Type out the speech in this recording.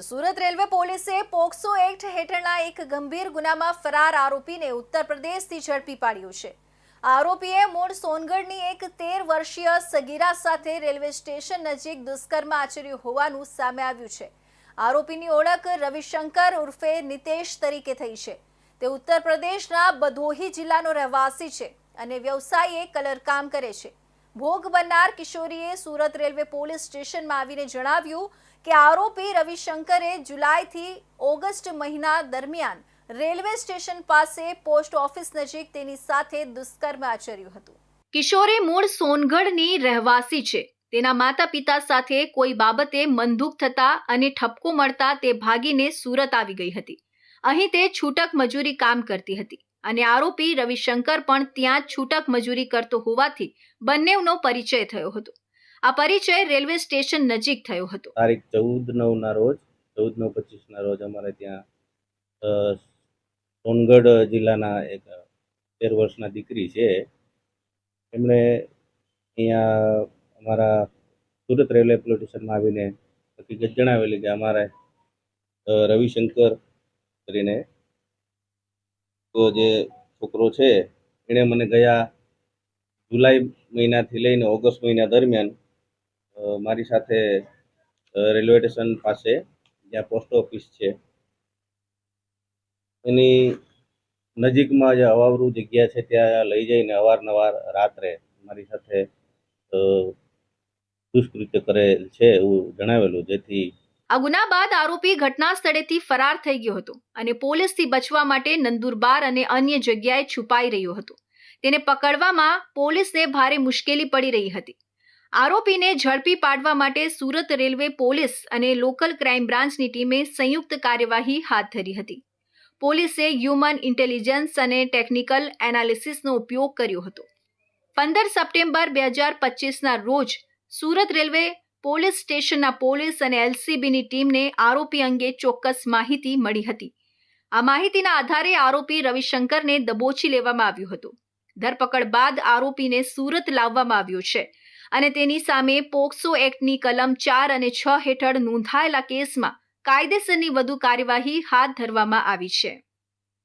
Surat railway પોલીસે POCSO act હેઠળના એક ગંભીર ગુનામાં ફરાર આરોપીને ઉત્તર પ્રદેશથી ઝડપી પાડ્યો છે। આરોપીએ મૂળ સોનગઢની એક 13 વર્ષીય સગીરા સાથે રેલવે સ્ટેશન નજીક દુષ્કર્મ આચર્યું હોવાનું સામે આવ્યું છે। આરોપીની ઓળખ રવિશંકર ઉર્ફે નિતેશ તરીકે થઈ છે। તે ઉત્તર પ્રદેશના ભદોહી જિલ્લાનો રહેવાસી છે અને વ્યવસાયે કલરકામ કરે છે। ભોગ બનનાર કિશોરીએ સુરત રેલવે પોલીસ સ્ટેશનમાં આવીને જણાવ્યું કે આરોપી રવિશંકરે જુલાઈથી ઓગસ્ટ મહિના દરમિયાન રેલવે સ્ટેશન પાસે પોસ્ટ ઓફિસ નજીક તેની સાથે દુષ્કર્મ આચર્યું હતું। કિશોરી મૂળ સોનગઢની રહેવાસી છે। તેના માતા પિતા સાથે કોઈ બાબતે મનદુખ થતા અને ઠપકો મળતા તે ભાગીને સુરત આવી ગઈ હતી। અહીં તે છૂટક મજૂરી કામ કરતી હતી અને આરોપી રવિશંકર પણ ત્યાં છૂટક મજૂરી કરતો હોવાથી બંનેનો પરિચય થયો હતો। આ પરિચય રેલવે સ્ટેશન નજીક થયો હતો। તારીખ 14/9 ના રોજ 14/9/25 ના રોજ અમારે ત્યાં સોનગઢ જિલ્લાના એક 13 વર્ષના દીકરી છે, એમણે અહીંયા અમારા સુરત રેલવે પોલીસ સ્ટેશનમાં આવીને હકીકત જણાવેલી કે અમારે રવિશંકર કરીને જે છોકરો છે એણે મને ગયા જુલાઈ મહિનાથી લઈને ઓગસ્ટ મહિના દરમિયાન મારી સાથે રેલવે સ્ટેશન પાસે જ્યાં પોસ્ટ ઓફિસ છે એની નજીકમાં જે અવાવરું જગ્યા છે ત્યાં લઈ જઈને અવારનવાર રાત્રે મારી સાથે દુષ્કૃત્ય કરેલ છે એવું જણાવેલું, જેથી આ ગુના બાદ આરોપી ઘટના સ્થળેથી ફરાર થઈ ગયો હતો અને પોલીસથી બચવા માટે નંદુરબાર અને અન્ય જગ્યાએ છુપાઈ રહ્યો હતો। તેને પકડવામાં પોલીસને ભારે મુશ્કેલી પડી રહી હતી। આરોપીને ઝડપી પાડવા માટે સુરત રેલવે પોલીસ અને લોકલ ક્રાઇમ બ્રાન્ચની ટીમે સંયુક્ત કાર્યવાહી હાથ ધરી હતી। પોલીસે હ્યુમન ઇન્ટેલિજન્સ અને ટેકનિકલ એનાલિસિસનો ઉપયોગ કર્યો હતો। 15 સપ્ટેમ્બર 2025ના રોજ સુરત રેલવે પોલીસ સ્ટેશનના પોલીસ અને એલસીબીની ટીમને આરોપી અંગે ચોક્કસ માહિતી મળી હતી। આ માહિતીના આધારે આરોપી રવિશંકરને દબોચી લેવામાં આવ્યો હતો। ધરપકડ બાદ આરોપીને સુરત લાવવામાં આવ્યો છે અને તેની સામે પોક્સો એક્ટની કલમ 4 અને 6 હેઠળ નોંધાયેલા કેસમાં કાયદેસરની વધુ કાર્યવાહી હાથ ધરવામાં આવી છે।